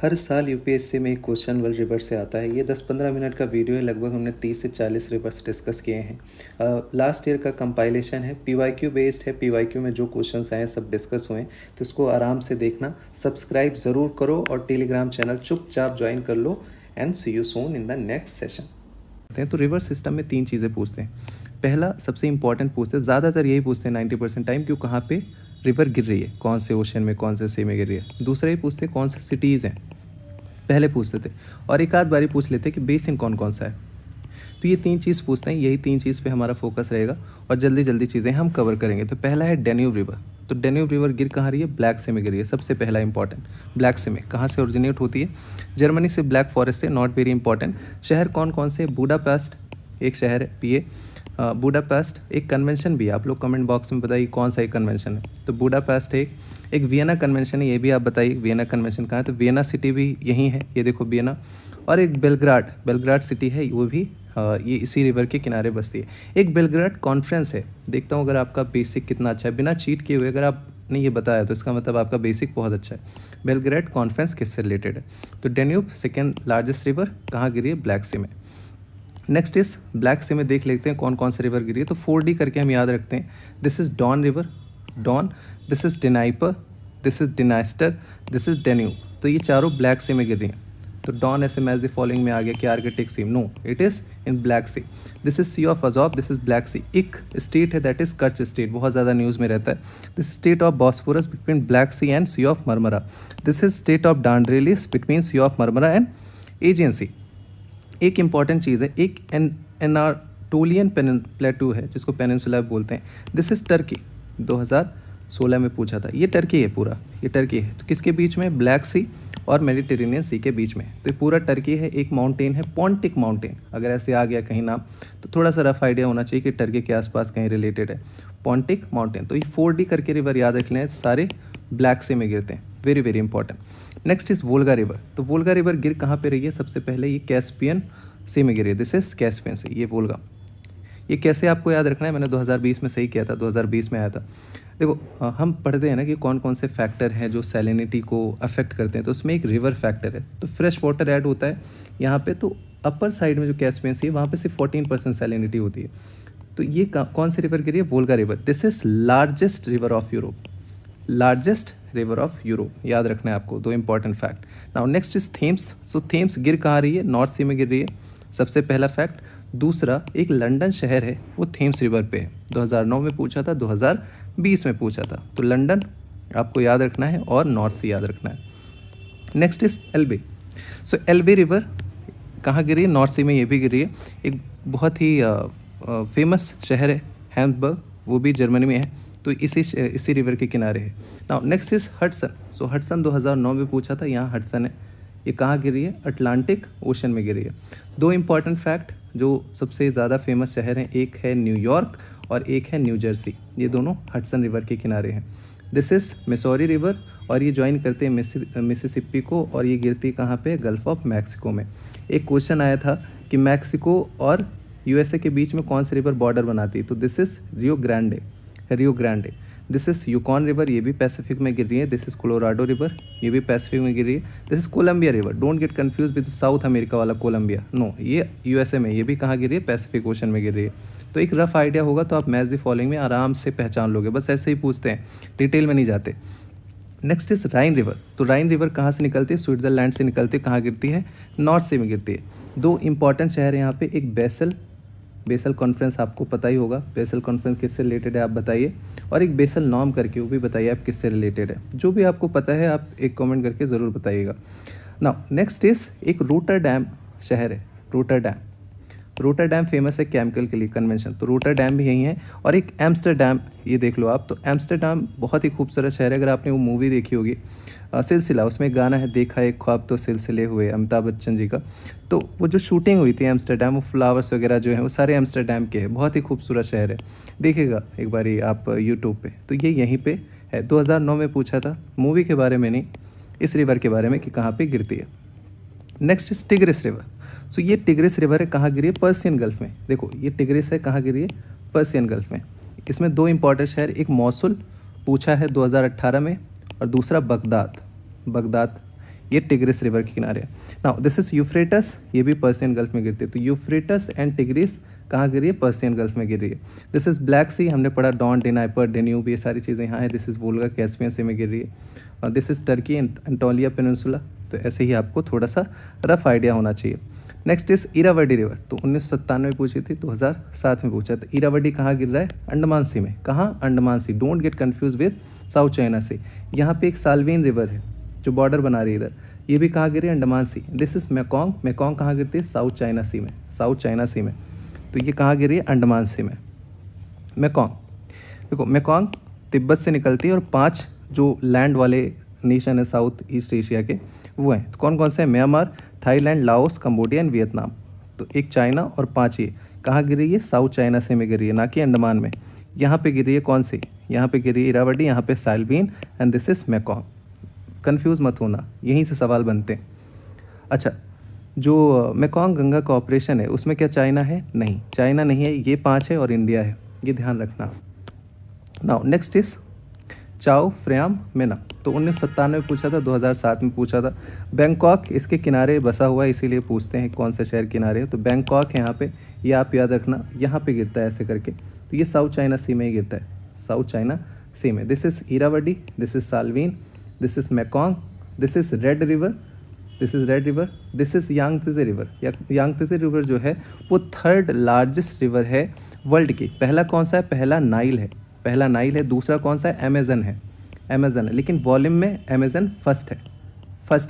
हर साल यूपीएससी में एक क्वेश्चन वर्ल्ड रिवर से आता है। ये 10-15 मिनट का वीडियो है। लगभग हमने 30 से 40 रिवर्स डिस्कस किए हैं। लास्ट ईयर का कंपाइलेशन है, पीवाईक्यू बेस्ड है। पीवाईक्यू में जो क्वेश्चंस आए हैं सब डिस्कस हुए हैं, तो इसको आराम से देखना। सब्सक्राइब ज़रूर करो और टेलीग्राम चैनल चुपचाप ज्वाइन कर लो। And see you soon in the next session. तो रिवर्स सिस्टम में 3 चीज़ें पूछते हैं। पहला सबसे इंपॉर्टेंट पूछते हैं, ज़्यादातर यही पूछते हैं 90% टाइम, क्यों कहाँ पे रिवर गिर रही है, कौन से ओशन में, कौन से सी में गिर रही है। दूसरा ये पूछते हैं कौन से सिटीज़ हैं, पहले पूछते थे। और एक आध बारी पूछ लेते कि बेसिन कौन कौन सा है। तो ये 3 चीज़ पूछते हैं, यही 3 चीज़ पे हमारा फोकस रहेगा और जल्दी जल्दी चीज़ें हम कवर करेंगे। तो पहला है डेन्यूब रिवर। तो डेन्यूब रिवर गिर कहाँ रही है? ब्लैक सी में गिर रही है। सबसे पहला इंपॉर्टेंट, ब्लैक सी में कहाँ से ओरिजिनेट होती है? जर्मनी से, ब्लैक फॉरेस्ट से। Not very important. शहर कौन कौन से? बुडापेस्ट एक शहर है, पीए बुडापेस्ट। एक कन्वेंशन भी है, आप लोग कमेंट बॉक्स में बताइए कौन सा एक कन्वेंशन है। तो बुडापेस्ट है। एक वियना कन्वेंशन है, ये भी आप बताइए वियना कन्वेंशन कहाँ है। तो वियना सिटी भी यहीं है, ये देखो वियना। और एक बेलग्राड सिटी है, वो भी ये इसी रिवर के किनारे बसती है। एक बेलग्राड कॉन्फ्रेंस है। देखता हूँ अगर आपका बेसिक कितना अच्छा है, बिना चीट किए हुए अगर आपने ये बताया तो इसका मतलब आपका बेसिक बहुत अच्छा है। बेलग्राड कॉन्फ्रेंस किससे रिलेटेड है? तो डेन्यूब सेकेंड लार्जेस्ट रिवर कहाँ गिरी है? ब्लैक सी में। नेक्स्ट इस ब्लैक सी में देख लेते हैं कौन कौन सी रिवर गिरी है। तो 4D करके हम याद रखते हैं। This is Don river, Don. This is Dnieper, this is Dniester, this is Danube. तो ये चारों ब्लैक सी में गिर रही हैं। तो डॉन ऐसे मैच द फॉलोइंग में आ गया कि Arctic Sea, no it is in Black Sea. This is Sea of Azov, this is Black Sea. एक स्टेट है दैट इज कच्छ स्टेट, बहुत ज़्यादा न्यूज़ में रहता है। This strait of Bosphorus between Black Sea and Sea of Marmara. This is strait of Dardanelles between Sea of Marmara and Aegean Sea. एक important चीज़ है, एक एनाटोलियन प्लेटू है जिसको पेनिनसुला बोलते हैं। दिस इज़ टर्की, 2016 में पूछा था। ये टर्की है, पूरा ये टर्की है। तो किसके बीच में? ब्लैक सी और मेडिटेरेनियन सी के बीच में। तो ये पूरा टर्की है। एक माउंटेन है पोंटिक माउंटेन, अगर ऐसे आ गया कहीं नाम तो थोड़ा सा रफ आइडिया होना चाहिए कि टर्की के आसपास कहीं रिलेटेड है। Pontic mountain. तो ये 4D करके रिवर याद रख लें, सारे ब्लैक सी में गिरते हैं। Very very important. Next is Volga river. तो वोल्गा रिवर गिर कहाँ पे रही है? सबसे पहले ये कैस्पियन सी में गिरी है। दिस इज कैस्पियन सी, ये वोल्गा। ये कैसे आपको याद रखना है? मैंने 2020 में सही किया था, 2020 में आया था। देखो हम पढ़ते हैं ना कि कौन कौन से फैक्टर हैं जो सैलिनिटी को अफेक्ट करते हैं। तो उसमें एक रिवर फैक्टर है। तो फ्रेश वाटर ऐड होता है यहाँ पे। तो अपर साइड में जो कैस्पियन सी है वहाँ पे सिर्फ 14% सैलिनिटी होती है। तो ये कौन सी रिवर गिरी है? Volga river. This is largest river of Europe, largest river of Europe, याद रखना है आपको। 2 important fact. Now next is Thames. So Thames गिर कहाँ रही है? नॉर्थ सी में गिर रही है, सबसे पहला फैक्ट। दूसरा, एक लंदन शहर है वो थेम्स रिवर पे है। 2009 में पूछा था, 2020 में पूछा था। तो लंदन आपको याद रखना है और नॉर्थ सी याद रखना है। Next is एल्बे। सो एल्बे रिवर कहाँ गिरी है? नॉर्थ सी में ये भी गिरी है। एक बहुत ही फेमस शहर है हैम्बर्ग, वो भी जर्मनी में है। तो इसी रिवर के किनारे है। Now next is Hudson. So Hudson 2009 में पूछा था, यहाँ हडसन है। ये कहाँ गिरी है? अटलांटिक ओशन में गिरी है। 2 इंपॉर्टेंट फैक्ट जो सबसे ज़्यादा फेमस शहर हैं, एक है न्यूयॉर्क और एक है न्यू जर्सी। ये दोनों हडसन रिवर के किनारे हैं। दिस इज़ मिसौरी रिवर और ये ज्वाइन करते हैं मिसिसिपी को और ये गिरती कहाँ पे? गल्फ ऑफ मैक्सिको में। एक क्वेश्चन आया था कि मैक्सिको और यूएसए के बीच में कौन सी रिवर बॉर्डर बनाती है? तो this is Rio Grande. This is Yukon river, ये भी पैसिफिक में गिर रही है। दिस इज़ कोलोराडो रिवर, ये भी पैसिफिक में गिर रही है। This is Columbia river. Don't get confuse with South America वाला कोलंबिया, नो, ये यूएसए में, ये भी कहाँ गिर रही है? पैसिफिक ओशन में गिर रही है। तो एक रफ आइडिया होगा तो आप मैच द फॉलोइंग में आराम से पहचान लोगे। बस ऐसे ही पूछते हैं, डिटेल में नहीं जाते। Next is Ryan river. तो राइन रिवर कहाँ से निकलती है? स्विट्जरलैंड से निकलती है। कहाँ गिरती है? नॉर्थ से में गिरती है। 2 इंपॉर्टेंट शहर है यहाँ पे। एक बेसल कॉन्फ्रेंस, आपको पता ही होगा बेसल कॉन्फ्रेंस किससे रिलेटेड है आप बताइए। और एक बेसल नॉर्म करके, वो भी बताइए आप किससे रिलेटेड है। जो भी आपको पता है आप एक कमेंट करके ज़रूर बताइएगा। नाउ नेक्स्ट इज एक रोटरडैम शहर है, रोटरडैम फेमस है केमिकल के लिए, कन्वेंशन। तो रोटरडैम भी यही है। और एक एम्स्टरडैम, ये देख लो आप। तो एम्स्टरडैम बहुत ही खूबसूरत शहर है। अगर आपने वो मूवी देखी होगी सिलसिला, उसमें एक गाना है, देखा एक ख्वाब तो सिलसिले हुए, अमिताभ बच्चन जी का। तो वो जो शूटिंग हुई थी एम्स्टरडैम, वो फ्लावर्स वगैरह जो हैं वो सारे एम्स्टरडैम के हैं। बहुत ही खूबसूरत शहर है, देखिएगा एक बारी आप यूट्यूब पे। तो ये यहीं पे है। 2009 में पूछा था, मूवी के बारे में नहीं, इस रिवर के बारे में कि कहाँ पे गिरती है। Next is Tigris river. So ये टिग्रिस रिवर है, कहाँ गिरी है? पर्सियन गल्फ में। देखो ये टिग्रिस है, कहाँ गिरी है? पर्सियन गल्फ में। इसमें 2 इंपॉर्टेंट शहर, एक मौसुल पूछा है 2018 में और दूसरा बगदाद। ये टिग्रिस रिवर के किनारे है। नाउ दिस इज यूफ्रेटस, ये भी पर्शियन गल्फ में गिरती है। तो यूफ्रेटस एंड टिग्रिस कहाँ गिर रही है? पर्शियन गल्फ में गिर रही है। दिस इज ब्लैक सी, हमने पढ़ा डॉन, डेनाइपर, डेन्यूब, ये सारी चीज़ें यहाँ है। दिस इज वोल्गा, कैस्पियन सी में गिर रही है। और दिस इज टर्की, एंटोलिया पेनिनसुला। तो ऐसे ही आपको थोड़ा सा रफ आइडिया होना चाहिए। नेक्स्ट इज इरावदी रिवर, तो 1997 में पूछी थी, 2007 में पूछा। तो इरावदी कहाँ गिर रहा है? अंडमान सी में। कहाँ? Andaman Sea. Don't get confuse with South China Sea. यहाँ पे एक साल्वीन रिवर है जो बॉर्डर बना रही है इधर, ये भी कहाँ गिर रही है? अंडमान सी। दिस इज मेकोंग, मेकोंग कहाँ गिरती है? साउथ चाइना सी में, साउथ चाइना सी में। तो ये कहाँ गिर रही है? अंडमान सी में। मेकोंग, देखो मेकोंग तिब्बत से निकलती है और 5 जो लैंड वाले नेशन है साउथ ईस्ट एशिया के वो हैं। तो कौन कौन से हैं? Myanmar, Thailand, Laos, Cambodia and Vietnam. तो एक चाइना और 5 ये कहाँ गिर रही है? साउथ चाइना से में गिर रही है, ना कि अंडमान में। यहाँ पे गिर रही है कौन सी? यहाँ पे गिर रही है इरावदी, यहाँ पे Salween and this is Mekong. Confuse मत होना, यहीं से सवाल बनते हैं। अच्छा, जो मेकोंग गंगा कॉर्पोरेशन है उसमें क्या चाइना है? नहीं, चाइना नहीं है, ये 5 है और इंडिया है, ये ध्यान रखना। नाउ नेक्स्ट इज चाओ फ्रेम मेना, तो 1997 में पूछा था, 2007 में पूछा था। बैंकॉक इसके किनारे बसा हुआ है, इसीलिए पूछते हैं कौन सा शहर किनारे है। तो बैंकॉक है यहाँ पे, ये आप याद रखना, यहाँ पे गिरता है ऐसे करके। तो ये साउथ चाइना सी में ही गिरता है, साउथ चाइना सी में। This is Irrawaddy, this is Salween, this is Mekong, this is Red river, this is Red river, this is Yangtze river. Yangtze river जो है वो 3rd लार्जेस्ट रिवर है world की। पहला कौन सा है? पहला नाइल है, पहला नाइल है। दूसरा कौन सा है? अमेजन है, अमेजन है, लेकिन वॉल्यूम में अमेजन फर्स्ट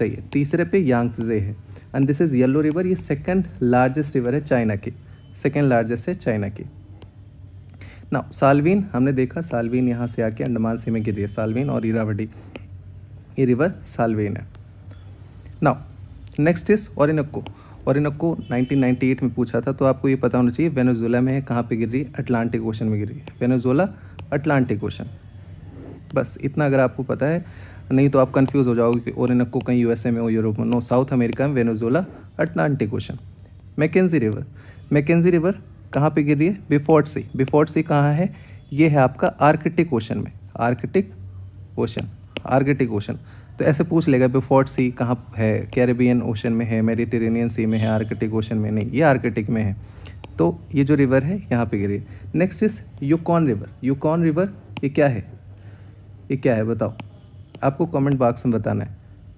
है ये। तीसरे पे यांगत्से है। And this is Yellow river, ये 2nd लार्जेस्ट रिवर है चाइना की, 2nd लार्जेस्ट है चाइना की। ना साल्वीन हमने देखा, साल्वीन यहाँ से आके अंडमान सी में गिर रही है, साल्वीन और इरावदी, ये रिवर साल्वीन है। Now next is Orinoco. Orinoco 1998 में पूछा था, तो आपको ये पता होना चाहिए वेनेजुएला में है। कहाँ पे गिर रही है? अटलांटिक ओशन में गिर रही है, वेनेजुएला अटलांटिक ओशन। बस इतना अगर आपको पता है, नहीं तो आप कंफ्यूज हो जाओगे कि ओरिनोको कहीं यूएसए में हो, यूरोप में। नो, साउथ अमेरिका में, Venezuela Atlantic ocean. Mackenzie river, Mackenzie river कहाँ पे गिर रही है? बिफोर्ट सी। बिफोर्ट सी कहाँ है? ये है आपका आर्कटिक ओशन में, आर्कटिक ओशन, आर्कटिक ओशन। तो ऐसे पूछ लेगा बिफोर्ट सी कहाँ है? कैरेबियन ओशन में है, मेडिटेरेनियन सी में है, आर्कटिक ओशन में नहीं, ये आर्कटिक में है। तो ये जो रिवर है यहाँ पे गिरी। Next is Yukon river. Yukon river ये क्या है? ये क्या है बताओ? आपको कमेंट बॉक्स में बताना है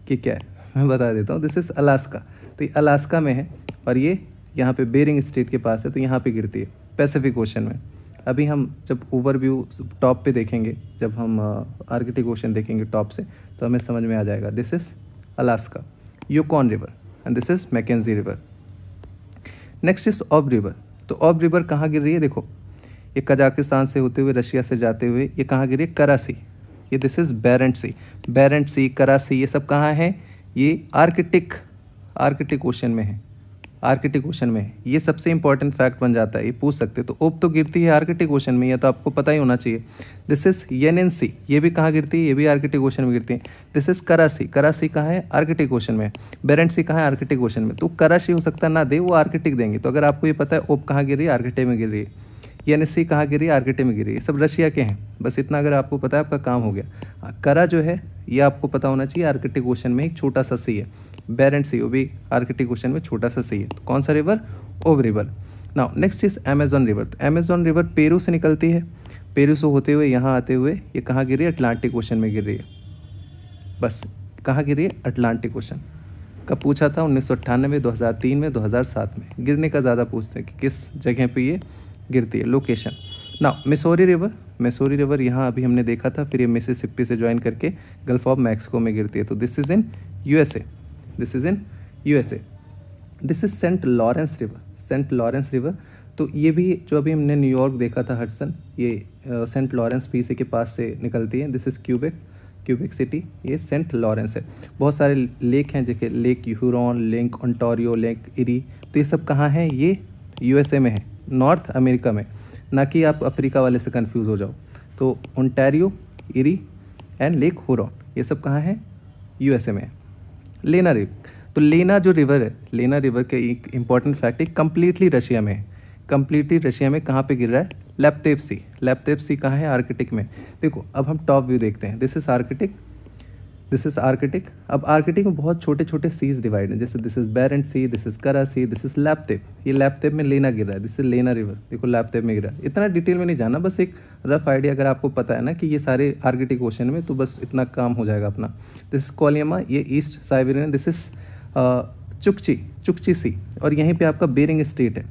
कि क्या है, मैं बता देता हूँ। दिस इज अलास्का, तो ये अलास्का में है और ये यहाँ पे बेरिंग स्ट्रेट के पास है, तो यहाँ पे गिरती है पैसिफिक ओशन में। अभी हम जब ओवरव्यू टॉप पे देखेंगे, जब हम आर्कटिक ओशन देखेंगे टॉप से, तो हमें समझ में आ जाएगा। This is Alaska, Yukon river and this is Mackenzie river. Next is Ob river. तो ऑब रिवर कहाँ गिर रही है? देखो, ये कजाकिस्तान से होते हुए रशिया से जाते हुए ये कहाँ गिरी है? कराची। ये दिस इज बेरेंट सी, बेरेंट सी, कराची, ये सब कहाँ है? ये आर्कटिक ओशन में है, आर्कटिक ओशन में है। ये सबसे इंपॉर्टेंट फैक्ट बन जाता है, ये पूछ सकते हो। तो ओब तो गिरती है आर्कटिक ओशन में, ये तो आपको पता ही होना चाहिए। दिस इज येनिन सी, ये भी कहाँ गिरती है? ये भी आर्कटिक ओशन में गिरती है। दिस इज कराची, कराची कहाँ है? आर्कटिक ओशन में। बेरेंट सी कहाँ है? आर्कटिक ओशन में। तो कराची हो सकता है ना दे, वो आर्कटिक देंगे। तो अगर आपको ये पता है ओब कहाँ गिर रही है? आर्कटिक में गिर रही है। येनिन कहाँ गिरी? आर्कटिक में गिरी है। सब रशिया के हैं, बस इतना अगर आपको पता है आपका काम हो गया। करा जो है ये आपको पता होना चाहिए, आर्कटिक ओशन में एक छोटा सा सी है। बेरेंट सी, वो भी आर्कटिक ओशन में छोटा सा सी है। तो कौन सा रिवर? ओब river. Now next is Amazon river. तो अमेजोन रिवर पेरू से निकलती है, पेरू से होते हुए यहाँ आते हुए ये कहाँ गिर रही है? अटलांटिक ओशन में गिर रही है। बस कहाँ गिर रही है? Atlantic ocean. कब पूछा था? 1998, 2003 में, 2007 में। गिरने का ज़्यादा पूछते हैं कि किस जगह पे ये गिरती है, लोकेशन। ना मिसौरी रिवर, मिसौरी रिवर यहाँ अभी हमने देखा था, फिर ये मिसिसिपी से ज्वाइन करके गल्फ ऑफ मैक्सिको में गिरती है। तो this is in USA, this is in USA. This is Saint Lawrence river, Saint Lawrence river. तो ये भी जो अभी हमने न्यूयॉर्क देखा था हडसन, ये सेंट लॉरेंस भी इसी के पास से निकलती है। दिस इज़ क्यूबेक सिटी, ये सेंट लॉरेंस है। बहुत सारे लेक हैं जैसे lake Huron, lake Ontario, lake eri. तो ये सब कहाँ है? ये यूएसए में है, नॉर्थ अमेरिका में, ना कि आप अफ्रीका वाले से कंफ्यूज हो जाओ। तो Ontario, eri and lake Huron, ये सब कहाँ है? यूएसए में। लेना रिवर, तो लेना जो रिवर है, लेना रिवर के एक इंपॉर्टेंट फैक्ट है, कम्प्लीटली रशिया में है। कम्प्लीटली रशिया में कहाँ पे गिर रहा है? लैप्तेव सी। लैप्तेव सी कहाँ है? आर्कटिक में। देखो अब हम टॉप व्यू देखते हैं। This is Arctic, this is Arctic. अब आर्कटिक में बहुत छोटे छोटे सीज डिवाइड हैं, जैसे this is Barents Sea, this is Kara Sea, this is लैपतेप। ये लैपतेप में लेना गिर रहा है, दिस इज लेना रिवर, देखो लैपतेप में गिरा है। इतना डिटेल में नहीं जाना, बस एक रफ आइडिया अगर आपको पता है ना कि ये सारे आर्कटिक ओशन में, तो बस इतना काम हो जाएगा अपना। दिस इज कोलियमा, ये ईस्ट साइबेरियन, दिस इज चुकची सी, और यहीं पे आपका बेरिंग स्टेट है।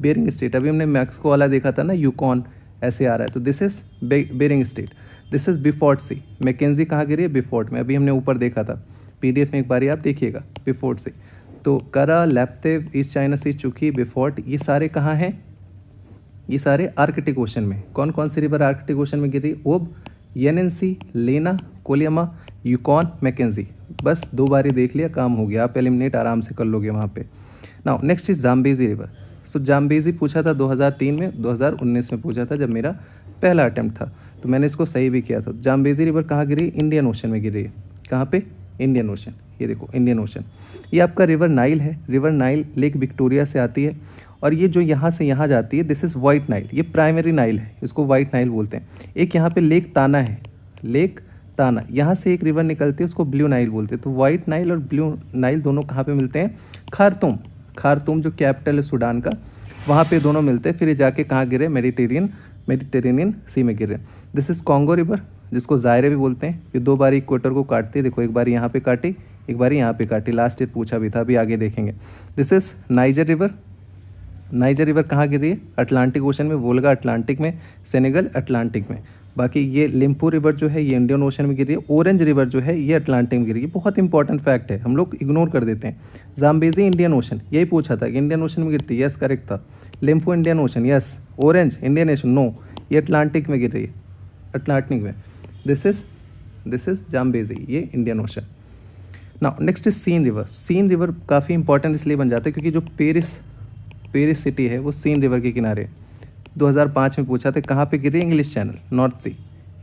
बेरिंग स्टेट, अभी हमने मैक्सिको वाला देखा था ना, यूकॉन ऐसे आ रहा है, तो this is Bering strait. This is Beaufort Sea, Mackenzie कहाँ गिरी है, बिफोर्ट में, अभी हमने ऊपर देखा था पीडीएफ में, एक बारी आप देखिएगा, बिफोर्ट सी। तो करा, लैपतेव, ईस्ट चाइना सी, चुकी, बिफोर्ट, ये सारे कहाँ हैं, ये सारे आर्कटिक ओशन में। कौन कौन सी रिवर आर्कटिक ओशन में गिर रही, ओब, येनेंसी, लेना, कोलियमा, यूकॉन, मैकेंजी। बस 2 बारी देख लिया, काम हो गया, आप एलिमिनेट आराम से कर लोगे वहाँ पे। Now next is Zambezi river. So Zambezi पूछा था 2003 में, 2019 में पूछा था जब मेरा पहला अटैम्प्ट था, तो मैंने इसको सही भी किया था। जाम्बेजी रिवर कहाँ गिरी, इंडियन ओशन में गिर रही है। कहाँ पे, इंडियन ओशन, ये देखो इंडियन ओशन। ये आपका रिवर नाइल है, रिवर नाइल लेक विक्टोरिया से आती है, और ये जो यहाँ से यहाँ जाती है, दिस इज़ वाइट नाइल, ये प्राइमरी नाइल है, इसको वाइट नाइल बोलते हैं। एक यहाँ पे लेक ताना है, लेक ताना, यहाँ से एक रिवर निकलती है, उसको ब्लू नाइल बोलते हैं। तो वाइट नाइल और ब्लू नाइल दोनों कहाँ पे मिलते हैं, खार्तूम, खार्तूम जो कैपिटल है सूडान का, वहाँ पे दोनों मिलते हैं। फिर ये जाके कहाँ गिरे, मेडिटेरेनियन सी में गिरे। दिस इज़ कॉन्गो रिवर, जिसको जायरे भी बोलते हैं। ये 2 बारी इक्वेटर को काटती है, देखो एक बारी यहाँ पे काटी, एक बारी यहाँ पे काटी, लास्ट ईयर पूछा भी था, अभी आगे देखेंगे। This is niger river. Niger river कहाँ गिर रही है, अटलांटिक ओशन में, वोल्गा अटलांटिक में, सेनेगल अटलांटिक में। बाकी ये लिम्पू रिवर जो है ये इंडियन ओशन में गिर रही है। ऑरेंज रिवर जो है ये अटलांटिक में गिर रही है। बहुत इंपॉर्टेंट फैक्ट है, हम लोग इग्नोर कर देते हैं। जाम्बेजी इंडियन ओशन, यही पूछा था कि इंडियन ओशन में गिरती है, यस करेक्ट था। Limpopo Indian Ocean, yes. Orange Indian Ocean, no, ये अटलांटिक में गिर रही है, अटलांटिक में। दिस इज जाम्बेजी, ये Indian Ocean. Now next is Seine river. Seine river काफ़ी इंपॉर्टेंट इसलिए बन जाता है क्योंकि जो पेरिस सिटी है वो सीन रिवर के किनारे। 2005 में पूछा था कहाँ पे गिर रही है, English Channel, North Sea,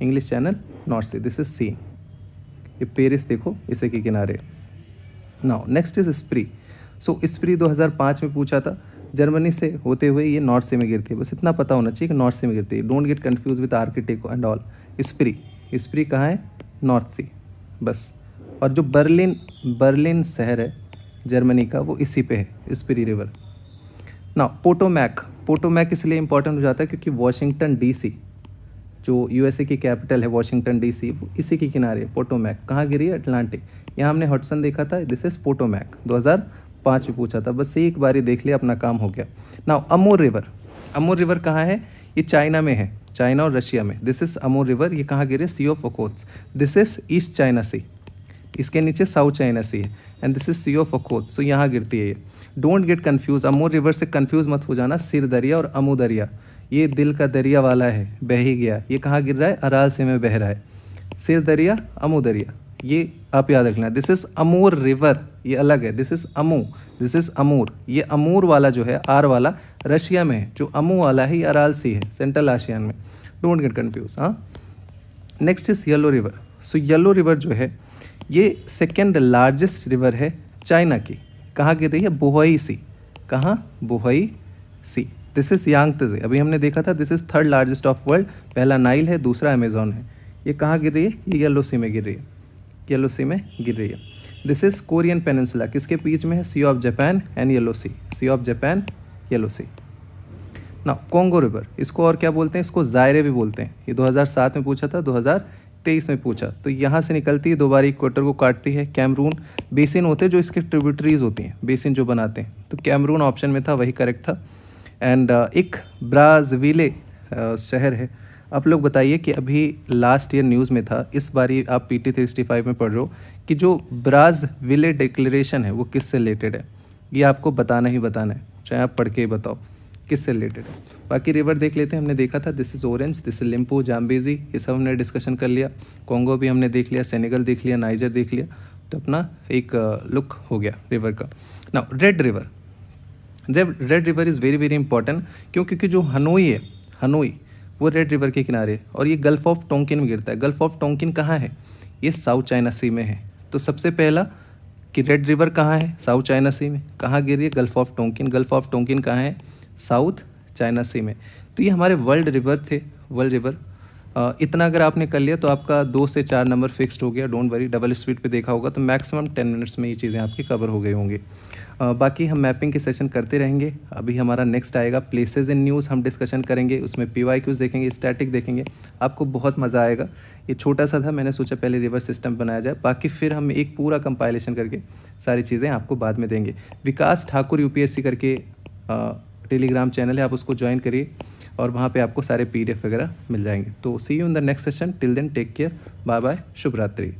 English Channel, North Sea, this is sea. ये पेरिस देखो इसे के किनारे। Now next is Spree. So Spree 2005 में पूछा था, जर्मनी से होते हुए ये नॉर्थ सी में गिरती है, बस इतना पता होना चाहिए कि नॉर्थ सी में गिरती है। Don't get confuse with Arctic and all. स्प्री कहाँ है, नॉर्थ सी, बस। और जो बर्लिन शहर है जर्मनी का, वो इसी पे है, स्प्री रिवर। ना पोटोमैक इसलिए इंपॉर्टेंट हो जाता है क्योंकि वॉशिंगटन डीसी, जो यूएसए की कैपिटल है वॉशिंगटन डीसी, वो इसी के किनारे। पोटोमैक कहाँ गिरी है, अटलांटिक। यहाँ हमने हडसन देखा था, दिस इज पोटोमैक, 2005 में पूछा था, बस एक बारी देख लिया, अपना काम हो गया। ना अमूर रिवर कहाँ है, ये चाइना में है, चाइना और रशिया में। दिस इज अमूर रिवर, ये कहाँ गिरे, Sea of Okhotsk. This is East China Sea, इसके नीचे साउथ चाइना सी है, and this is Sea of Okhotsk, so यहाँ गिरती है ये। Don't get confuse, Amur river से कन्फ्यूज मत हो जाना। सिर दरिया और अमू दरिया, ये दिल का दरिया वाला है, बह ही गया। ये कहाँ गिर रहा है, अराल से में बह रहा है। सिर दरिया, अमू दरिया, ये आप याद रखना। दिस इज अमूर रिवर, ये अलग है, दिस इज अमूर। ये अमूर वाला जो है, आर वाला रशिया में है, जो अमू वाला है ये अराल सी है, सेंट्रल आशियान में। Don't get confuse. हाँ, next is Yellow river. So Yellow river जो है ये सेकेंड लार्जेस्ट रिवर है चाइना की। कहाँ गिर रही है, बोहई सी। कहाँ, बोहई सी। दिस इज यांगत्जे, अभी हमने देखा था, this is third largest of world. पहला नाइल है, दूसरा अमेजोन है। ये कहाँ गिर रही है, ये येलो सी में गिर रही है, येलो सी में गिर रही है। दिस इज कोरियन पेनिनसुला, किसके बीच में है, Sea of Japan and Yellow Sea, Sea of Japan, Yellow Sea. ना कॉन्गो रिवर, इसको और क्या बोलते हैं, इसको जायरे भी बोलते हैं। ये 2007 में पूछा था, 2023 में पूछा। तो यहाँ से निकलती है, 2 बार इक्वेटर को काटती है। कैमरून बेसिन होते हैं जो इसके ट्रिब्यूटरीज होती हैं, बेसिन जो बनाते हैं, तो कैमरून ऑप्शन में था, वही करेक्ट था। एंड एक ब्राज़विले शहर है। आप लोग बताइए कि अभी लास्ट ईयर न्यूज़ में था, इस बारी आप PT 365 में पढ़ रहे हो कि जो ब्राज़विले डिक्लेरेशन है वो किससे रिलेटेड है, ये आपको बताना ही बताना है, चाहे आप पढ़ के ही बताओ किससे रिलेटेड है। बाकी रिवर देख लेते हैं, हमने देखा था, this is Orange, this is Limpopo, Zambezi, ये सब हमने डिस्कशन कर लिया। कॉन्गो भी हमने देख लिया, सेनेगल देख लिया, नाइजर देख लिया, तो अपना एक लुक हो गया रिवर का। ना red river is very very important, क्योंकि जो हनोई है, हनोई वो रेड रिवर के किनारे, और ये गल्फ ऑफ टोंकिन में गिरता है। गल्फ ऑफ टोंकिन कहाँ है, ये साउथ चाइना सी में है। तो सबसे पहला कि रेड रिवर कहाँ है, साउथ चाइना सी में। कहाँ गिर रही है, gulf of Tonkin. Gulf of Tonkin कहाँ है, साउथ चाइना सी में। तो ये हमारे वर्ल्ड रिवर थे, वर्ल्ड रिवर। इतना अगर आपने कर लिया तो आपका 2 से 4 नंबर फिक्स्ड हो गया। डोंट वरी, डबल स्पीड पे देखा होगा तो मैक्सिमम 10 मिनट्स में ये चीज़ें आपकी कवर हो गई होंगी। बाकी हम मैपिंग के सेशन करते रहेंगे। अभी हमारा नेक्स्ट आएगा प्लेसेस इन न्यूज़, हम डिस्कशन करेंगे, उसमें पीवाईक्यूज़ देखेंगे, स्टैटिक देखेंगे, आपको बहुत मज़ा आएगा। ये छोटा सा था, मैंने सोचा पहले रिवर्स सिस्टम बनाया जाए, बाकी फिर हम एक पूरा कंपाइलेशन करके सारी चीज़ें आपको बाद में देंगे। विकास ठाकुर यूपीएससी करके टेलीग्राम चैनल है, आप उसको ज्वाइन करिए और वहाँ पे आपको सारे पीडीएफ वगैरह मिल जाएंगे। तो see you in the next session, till then take care, bye bye, शुभ रात्रि।